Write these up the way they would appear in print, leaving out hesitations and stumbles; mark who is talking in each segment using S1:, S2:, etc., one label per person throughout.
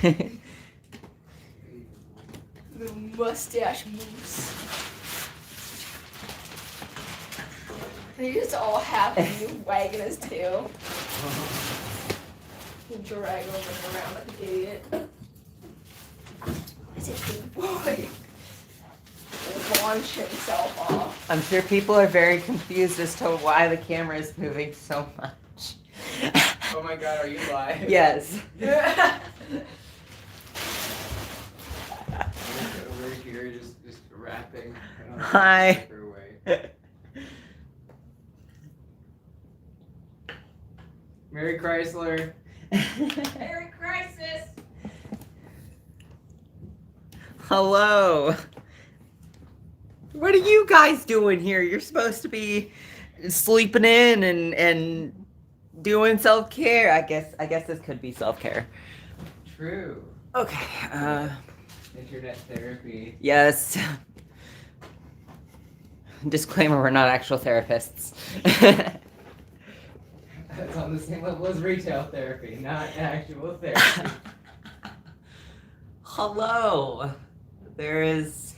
S1: The mustache moose. They just all happy wagging his tail. Dragging him around like an idiot. Is it big boy? Launch himself off.
S2: I'm sure people are very confused as to why the camera is moving so much.
S3: Oh my god, are you live?
S2: Yes.
S3: Over here, just rapping.
S2: Hi.
S3: Merry Chrysler.
S1: Merry Crisis!
S2: Hello. What are you guys doing here? You're supposed to be sleeping in and doing self-care. I guess this could be self-care.
S3: True.
S2: Okay.
S3: Internet therapy.
S2: Yes. Disclaimer, we're not actual therapists.
S3: That's on the same level as retail therapy, not actual therapy.
S2: Hello. There is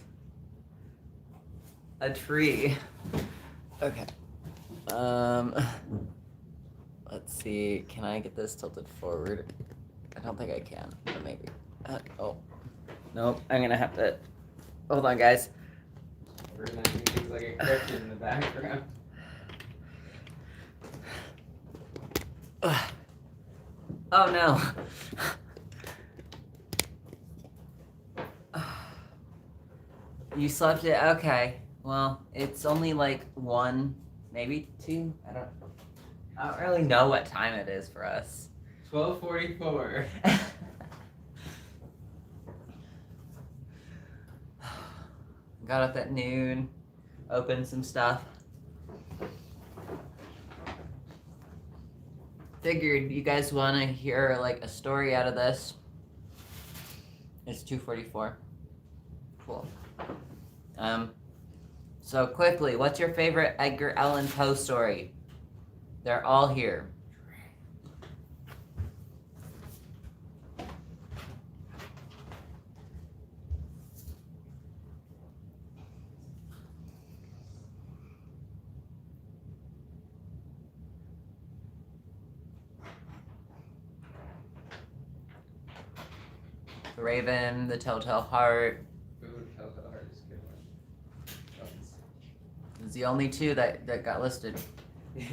S2: a tree. Okay. Let's see. Can I get this tilted forward? I don't think I can, but maybe. Oh. Nope. I'm gonna have to. Hold on, guys.
S3: We're not doing things like a cricket in the background.
S2: Oh no. You slept it? Okay. Well, it's only like 1, maybe 2. I don't really know what time it is for us.
S3: 12:44.
S2: Got up at noon, opened some stuff. Figured you guys want to hear like a story out of this. It's 2:44. Cool. So quickly, what's your favorite Edgar Allan Poe story? They're all here. The Raven, The Telltale Heart.
S3: Ooh, Telltale Heart is a good one.
S2: It's the only 2 that got listed.
S3: I'm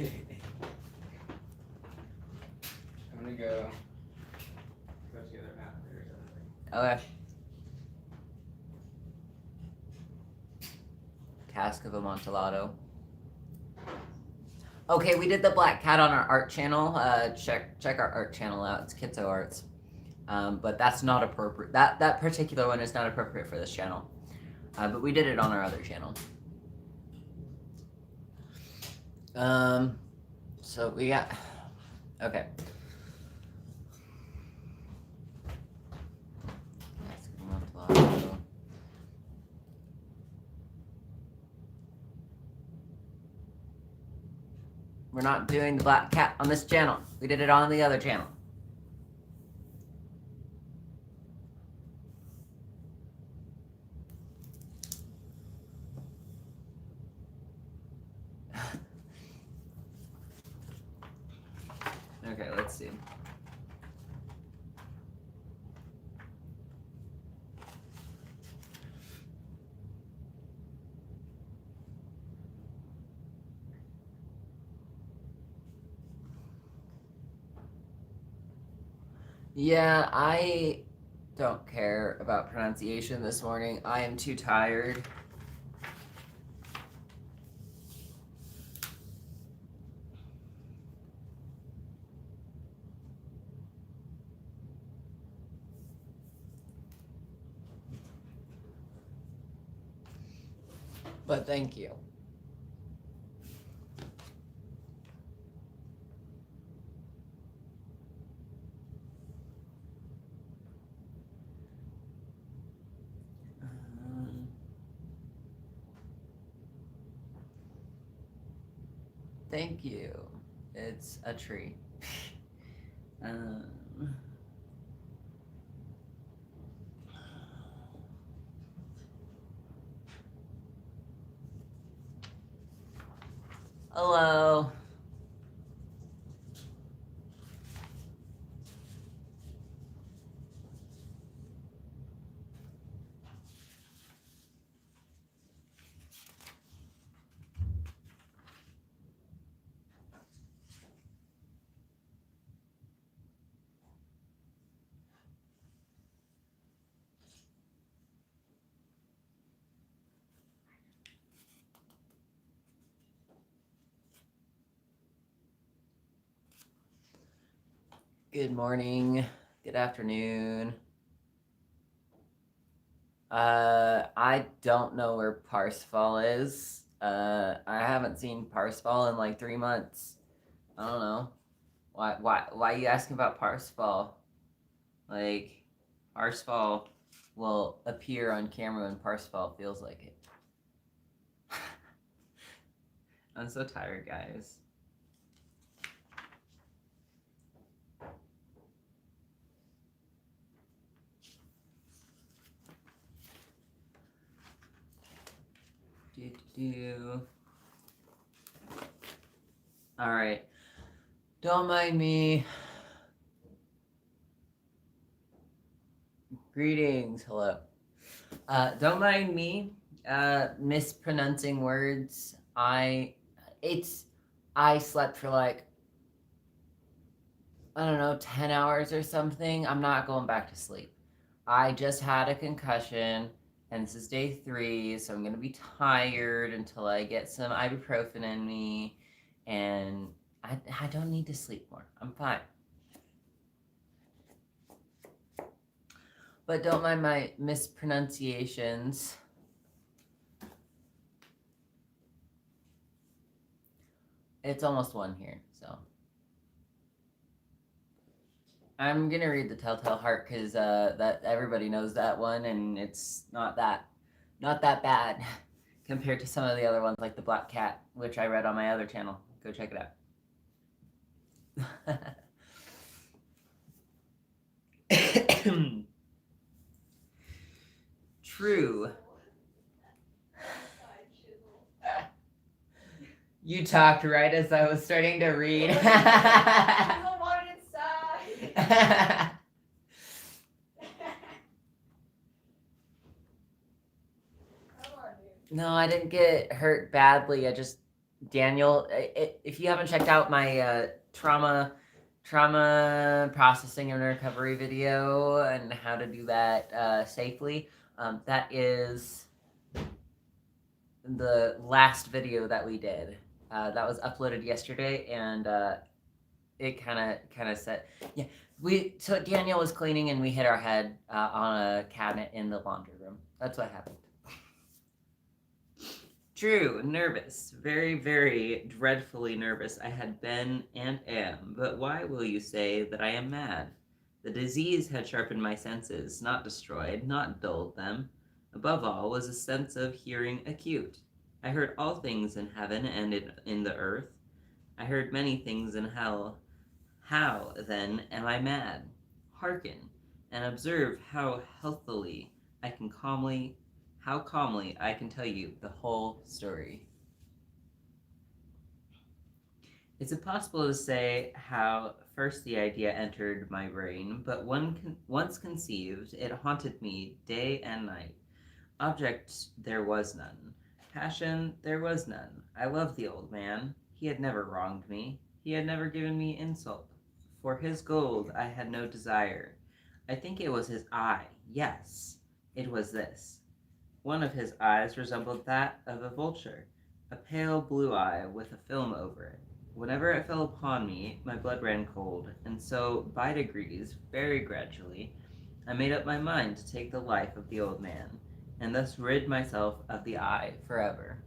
S3: gonna go together after.
S2: Okay. Cask of Amontillado. Okay, we did the Black Cat on our art channel. Check our art channel out. It's Kitso Arts. But that's not appropriate. That particular one is not appropriate for this channel. But we did it on our other channel. So we got. Okay. We're not doing the Black Cat on this channel. We did it on the other channel. Okay, let's see. Yeah, I don't care about pronunciation this morning. I am too tired. But thank you. Thank you. It's a tree. Hello. Good morning. Good afternoon. I don't know where Parsifal is. I haven't seen Parsifal in like 3 months. I don't know. Why are you asking about Parsifal? Like, Parsifal will appear on camera when Parsifal feels like it. I'm so tired, guys. All right. Don't mind me. Greetings. Hello. Don't mind me mispronouncing words. I slept for like, I don't know, 10 hours or something. I'm not going back to sleep. I just had a concussion, and this is day 3, so I'm going to be tired until I get some ibuprofen in me, and I don't need to sleep more. I'm fine. But don't mind my mispronunciations. It's almost 1 here, so. I'm gonna read the Telltale Heart because that everybody knows that one, and it's not that bad compared to some of the other ones like the Black Cat, which I read on my other channel. Go check it out. True. You talked right as I was starting to read. No, I didn't get hurt badly. Daniel, if you haven't checked out my trauma processing and recovery video and how to do that safely, that is the last video that we did. That was uploaded yesterday, and it kind of said, yeah. So Daniel was cleaning, and we hit our head on a cabinet in the laundry room. That's what happened. True, nervous. Very, very dreadfully nervous I had been and am. But why will you say that I am mad? The disease had sharpened my senses, not destroyed, not dulled them. Above all was a sense of hearing acute. I heard all things in heaven and in the earth. I heard many things in hell. How, then, am I mad? Hearken, and observe how calmly I can tell you the whole story. It's impossible to say how first the idea entered my brain, but once conceived, it haunted me day and night. Object there was none. Passion there was none. I loved the old man. He had never wronged me. He had never given me insult. For his gold I had no desire. I think it was his eye. Yes, it was this. One of his eyes resembled that of a vulture, a pale blue eye with a film over it. Whenever it fell upon me, my blood ran cold, and so, by degrees, very gradually, I made up my mind to take the life of the old man, and thus rid myself of the eye forever.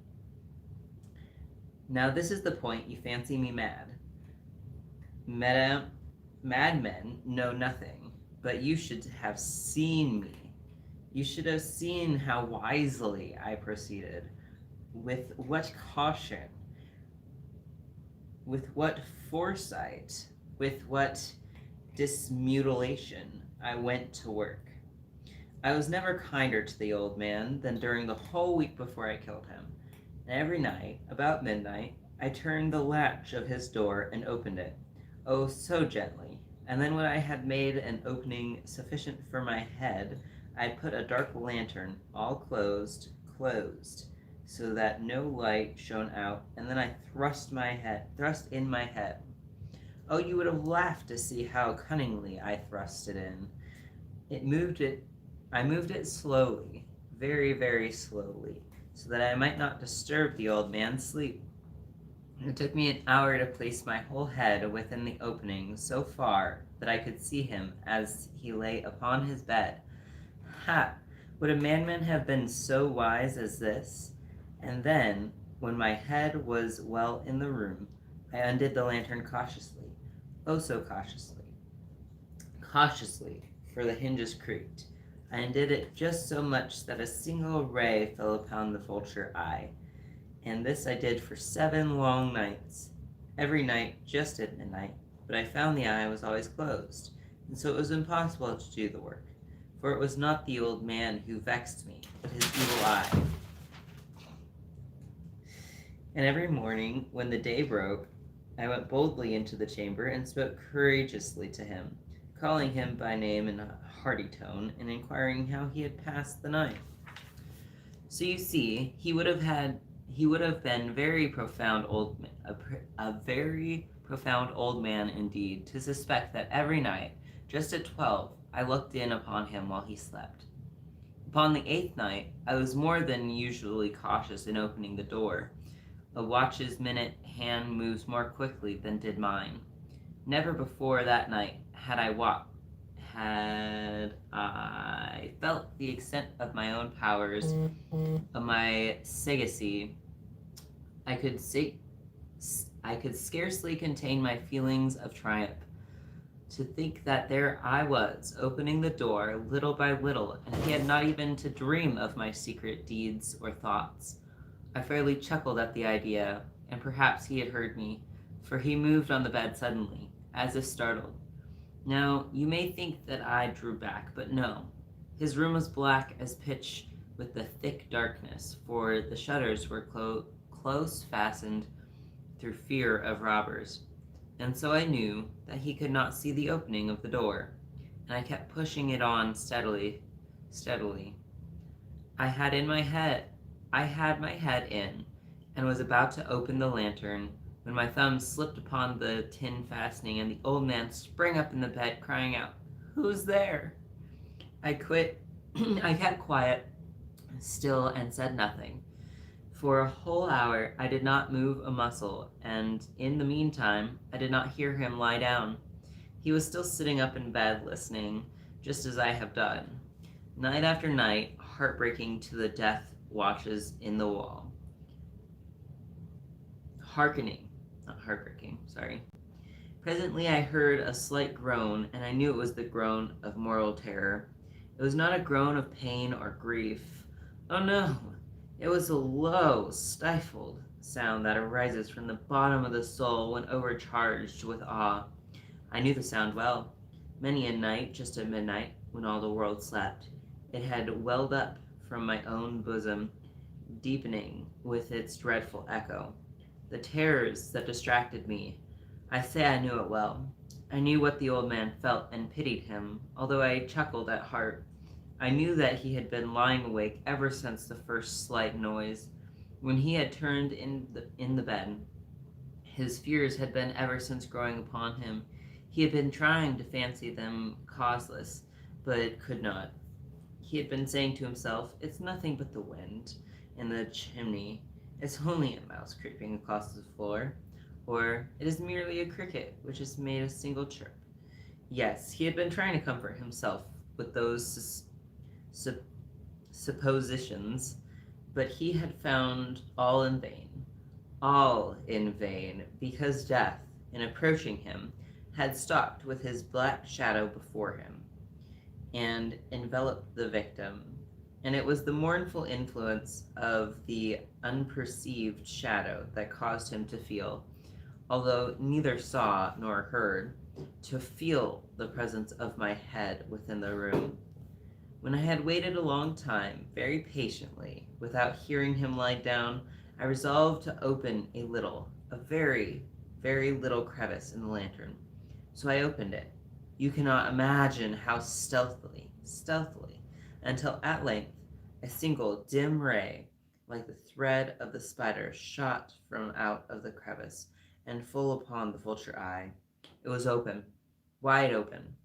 S2: Now this is the point you fancy me mad. Madmen know nothing, but you should have seen me. You should have seen how wisely I proceeded, with what caution, with what foresight, with what dismutilation I went to work. I was never kinder to the old man than during the whole week before I killed him. And every night, about midnight, I turned the latch of his door and opened it, oh, so gently. And then when I had made an opening sufficient for my head, I put a dark lantern, all closed, so that no light shone out, and then I thrust in my head. Oh, you would have laughed to see how cunningly I thrust it in. I moved it slowly, very, very slowly, so that I might not disturb the old man's sleep. It took me an hour to place my whole head within the opening so far that I could see him as he lay upon his bed. Ha! Would a madman have been so wise as this? And then, when my head was well in the room, I undid the lantern cautiously. Oh, so cautiously. Cautiously, for the hinges creaked. I undid it just so much that a single ray fell upon the vulture eye. And this I did for 7 long nights. Every night, just at midnight, but I found the eye was always closed, and so it was impossible to do the work. For it was not the old man who vexed me, but his evil eye. And every morning, when the day broke, I went boldly into the chamber and spoke courageously to him, calling him by name in a hearty tone, and inquiring how he had passed the night. So you see, he would have been very profound a very profound old man indeed, to suspect that every night, just at 12, I looked in upon him while he slept. Upon the 8th night, I was more than usually cautious in opening the door. A watch's minute hand moves more quickly than did mine. Never before that night had I felt the extent of my own powers, of my sagacy. I could scarcely contain my feelings of triumph. To think that there I was, opening the door little by little, and he had not even to dream of my secret deeds or thoughts. I fairly chuckled at the idea, and perhaps he had heard me, for he moved on the bed suddenly, as if startled. Now, you may think that I drew back, but no. His room was black as pitch with the thick darkness, for the shutters were close fastened through fear of robbers. And so I knew that he could not see the opening of the door, and I kept pushing it on steadily. I had my head in, and was about to open the lantern, when my thumb slipped upon the tin fastening, and the old man sprang up in the bed, crying out, "Who's there?" I kept quiet, still, and said nothing. For a whole hour I did not move a muscle, and in the meantime I did not hear him lie down. He was still sitting up in bed listening, just as I have done. Night after night, heartbreaking to the death watches in the wall. Heartbreaking. Presently I heard a slight groan, and I knew it was the groan of mortal terror. It was not a groan of pain or grief. Oh no! It was a low, stifled sound that arises from the bottom of the soul when overcharged with awe. I knew the sound well. Many a night, just at midnight, when all the world slept, it had welled up from my own bosom, deepening with its dreadful echo. The terrors that distracted me, I say I knew it well. I knew what the old man felt and pitied him, although I chuckled at heart. I knew that he had been lying awake ever since the first slight noise. When he had turned in the bed, his fears had been ever since growing upon him. He had been trying to fancy them causeless, but could not. He had been saying to himself, "It's nothing but the wind in the chimney. It's only a mouse creeping across the floor. Or it is merely a cricket which has made a single chirp." Yes, he had been trying to comfort himself with those suppositions, but he had found all in vain, because death, in approaching him, had stalked with his black shadow before him, and enveloped the victim, and it was the mournful influence of the unperceived shadow that caused him to feel, although neither saw nor heard, to feel the presence of my head within the room. When I had waited a long time, very patiently, without hearing him lie down, I resolved to open a very, very little crevice in the lantern. So I opened it. You cannot imagine how stealthily, until at length a single dim ray, like the thread of the spider, shot from out of the crevice and full upon the vulture eye. It was open, wide open,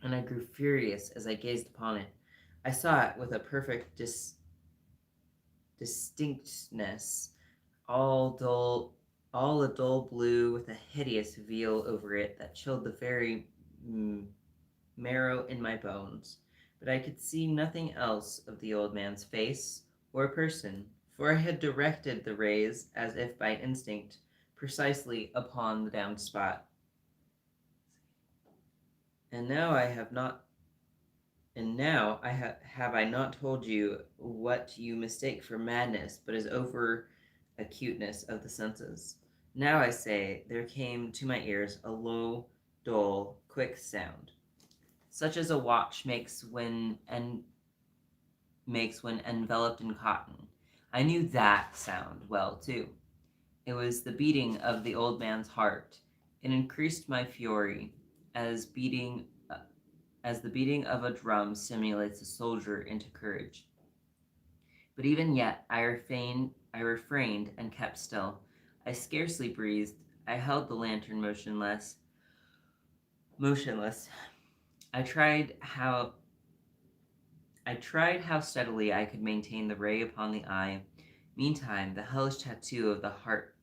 S2: and I grew furious as I gazed upon it. I saw it with a perfect distinctness, all a dull blue with a hideous veil over it that chilled the very marrow in my bones. But I could see nothing else of the old man's face or person, for I had directed the rays, as if by instinct, precisely upon the downed spot. And now have I not told you what you mistake for madness, but is over acuteness of the senses. Now I say, there came to my ears a low, dull, quick sound, such as a watch makes when enveloped in cotton. I knew that sound well too. It was the beating of the old man's heart. It increased my fury, as the beating of a drum stimulates a soldier into courage. But even yet I refrained and kept still. I scarcely breathed. I held the lantern motionless. I tried how steadily I could maintain the ray upon the eye. Meantime, the hellish tattoo of the heart.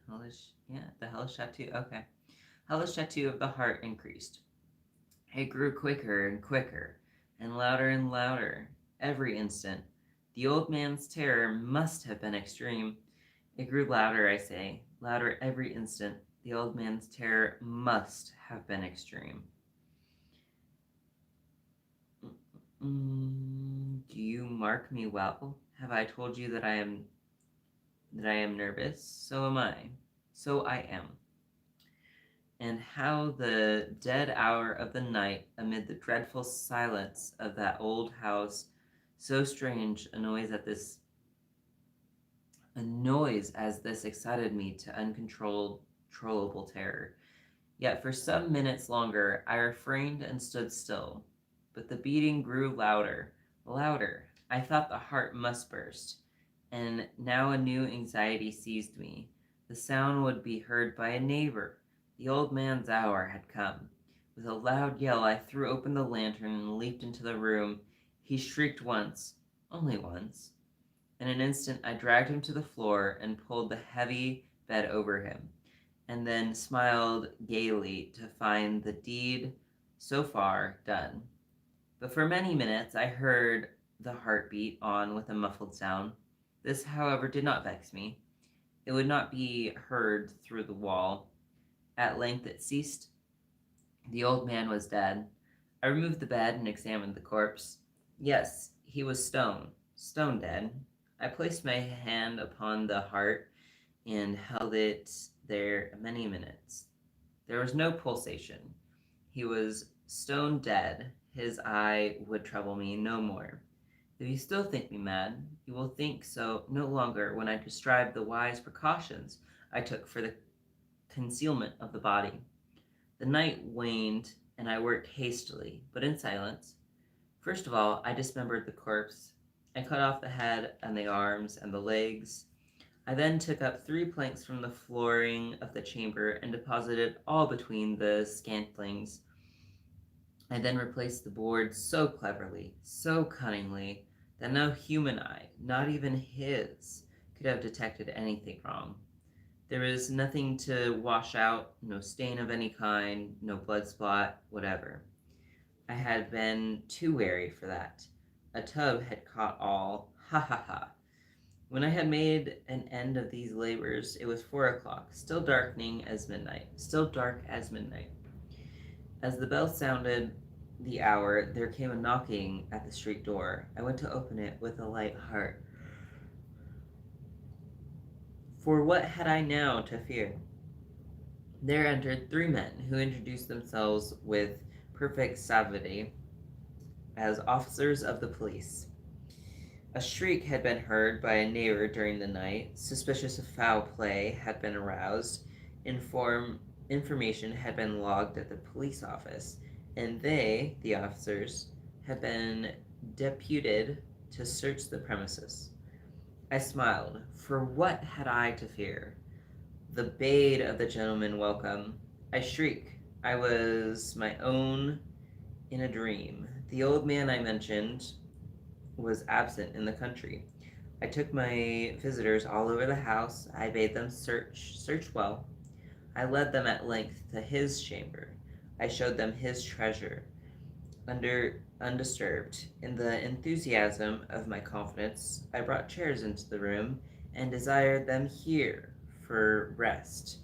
S2: The hellish tattoo. Okay. Hellish tattoo of the heart increased. It grew quicker and quicker, and louder, every instant. The old man's terror must have been extreme. It grew louder, I say, louder every instant. The old man's terror must have been extreme. Do you mark me well? Have I told you that I am nervous? So am I. So I am. And how the dead hour of the night, amid the dreadful silence of that old house, so strange a noise as this excited me to uncontrollable terror. Yet for some minutes longer I refrained and stood still. But the beating grew louder. I thought the heart must burst. And now a new anxiety seized me. The sound would be heard by a neighbor. The old man's hour had come. With a loud yell I threw open the lantern and leaped into the room. He shrieked once, only once. In an instant I dragged him to the floor and pulled the heavy bed over him, and then smiled gaily to find the deed so far done. But for many minutes I heard the heart beat on with a muffled sound. This, however, did not vex me. It would not be heard through the wall. At length it ceased. The old man was dead. I removed the bed and examined the corpse. Yes, he was stone dead. I placed my hand upon the heart and held it there many minutes. There was no pulsation. He was stone dead. His eye would trouble me no more. If you still think me mad, you will think so no longer when I describe the wise precautions I took for the concealment of the body. The night waned, and I worked hastily, but in silence. First of all, I dismembered the corpse. I cut off the head and the arms and the legs. I then took up 3 planks from the flooring of the chamber and deposited all between the scantlings. I then replaced the boards so cleverly, so cunningly, that no human eye, not even his, could have detected anything wrong. There was nothing to wash out, no stain of any kind, no blood spot, whatever. I had been too wary for that. A tub had caught all. Ha ha ha. When I had made an end of these labors, it was 4 o'clock, still dark as midnight. As the bell sounded the hour, there came a knocking at the street door. I went to open it with a light heart. For what had I now to fear? There entered 3 men who introduced themselves with perfect suavity as officers of the police. A shriek had been heard by a neighbor during the night. Suspicious of foul play had been aroused. Information had been logged at the police office, and they, the officers, had been deputed to search the premises. I smiled, for what had I to fear? The bade of the gentleman welcome. I shriek. I was my own in a dream. The old man I mentioned was absent in the country. I took my visitors all over the house. I bade them search well. I led them at length to his chamber. I showed them his treasure. Undisturbed, in the enthusiasm of my confidence, I brought chairs into the room and desired them here for rest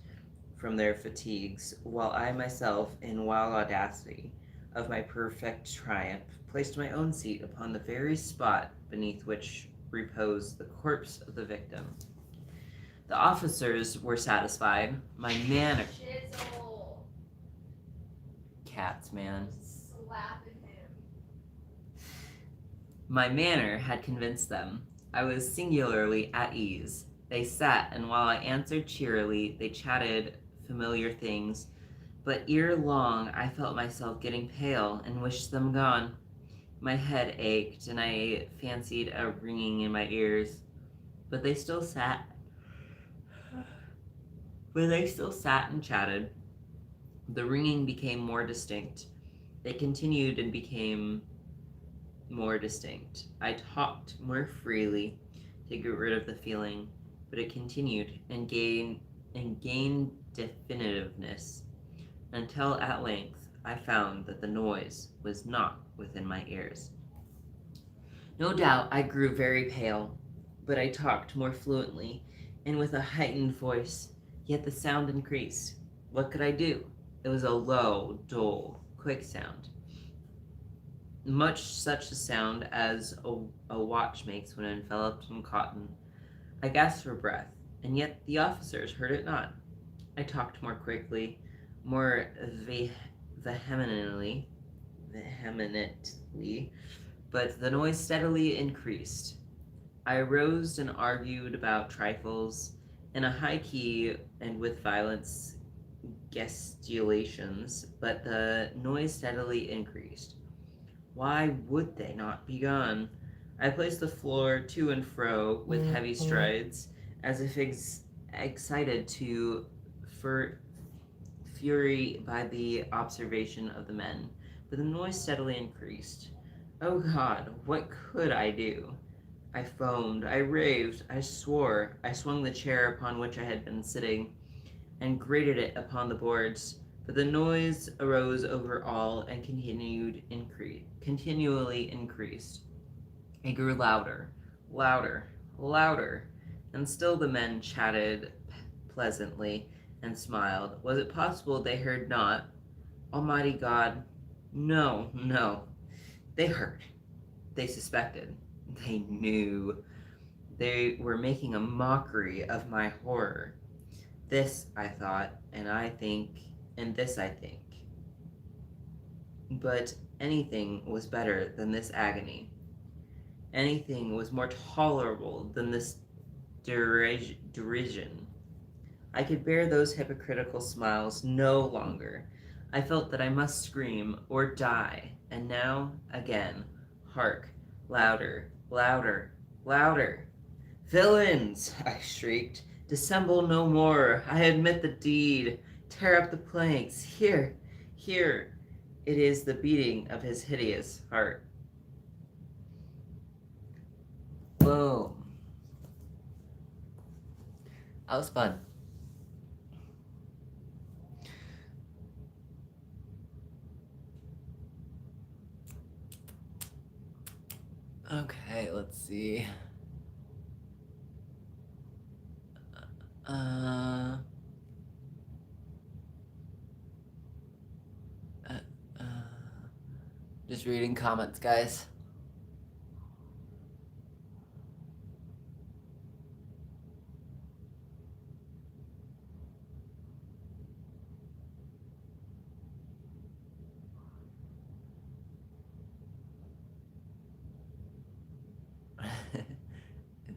S2: from their fatigues, while I myself, in wild audacity of my perfect triumph, placed my own seat upon the very spot beneath which reposed the corpse of the victim. The officers were satisfied. My manner.
S1: Shizzle.
S2: Cats, man.
S1: Slapping him.
S2: My manner had convinced them. I was singularly at ease. They sat, and while I answered cheerily, they chatted familiar things. But ere long, I felt myself getting pale and wished them gone. My head ached, and I fancied a ringing in my ears. But they still sat. And chatted. The ringing became more distinct. It continued and became more distinct. I talked more freely to get rid of the feeling, but it continued and gained definitiveness until at length I found that the noise was not within my ears. No doubt I grew very pale, but I talked more fluently and with a heightened voice, yet the sound increased. What could I do? It was a low, dull, quick sound, much such a sound as a watch makes when enveloped in cotton. I gasped for breath, and yet the officers heard it not. I talked more quickly, more vehemently, but the noise steadily increased. I arose and argued about trifles in a high key and with violence gesticulations, but the noise steadily increased. Why would they not be gone? I paced the floor to and fro with heavy strides, as if excited to fury by the observation of the men, but the noise steadily increased. Oh God, what could I do? I foamed, I raved, I swore. I swung the chair upon which I had been sitting and grated it upon the boards, but the noise arose over all and continually increased. It grew louder, louder, and still the men chatted pleasantly and smiled. Was it possible they heard not? Almighty God, no. They heard. They suspected. They knew. They were making a mockery of my horror. This I thought, and this I think. But anything was better than this agony. Anything was more tolerable than this derision. I could bear those hypocritical smiles no longer. I felt that I must scream or die, and now, again, hark, louder. Villains, I shrieked, dissemble no more. I admit the deed. Tear up the planks. Here, it is the beating of his hideous heart. Boom. That was fun. Okay, let's see. Just reading comments, guys.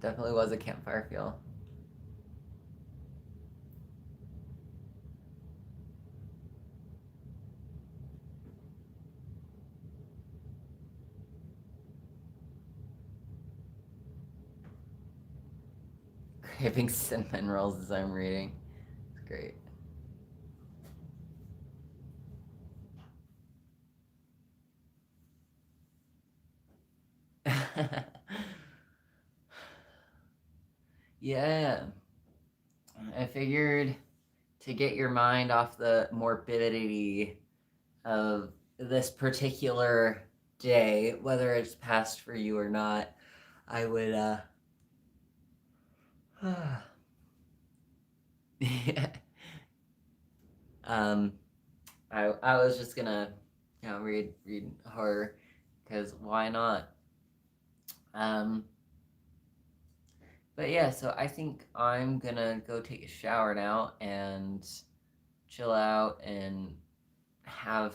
S2: definitely was a campfire feel. Craving cinnamon rolls as I'm reading. It's great. Yeah. I figured to get your mind off the morbidity of this particular day, whether it's past for you or not, I would um I was just gonna read horror because why not? But yeah, so I think I'm gonna go take a shower now and chill out and have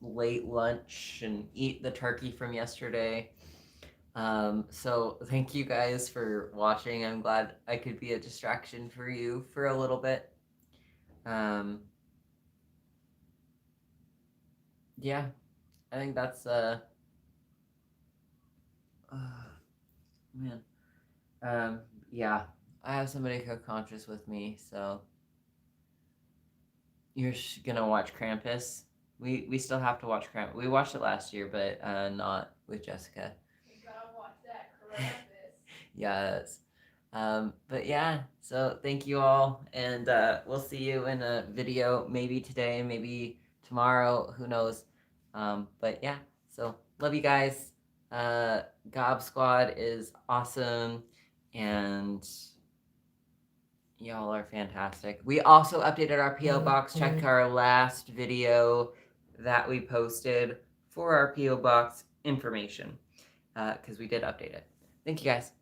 S2: late lunch and eat the turkey from yesterday. So thank you guys for watching. I'm glad I could be a distraction for you for a little bit. Yeah, I think that's man. Yeah, I have somebody co-conscious with me, so you're gonna watch Krampus. We still have to watch Krampus. We watched it last year, but not with Jessica.
S1: You gotta watch that Krampus.
S2: Yes. But yeah, so thank you all, and we'll see you in a video maybe today, maybe tomorrow, who knows. But yeah, so love you guys. Gob Squad is awesome, and y'all are fantastic. We also updated our PO box. Check our last video that we posted for our PO box information, because we did update it. Thank you guys.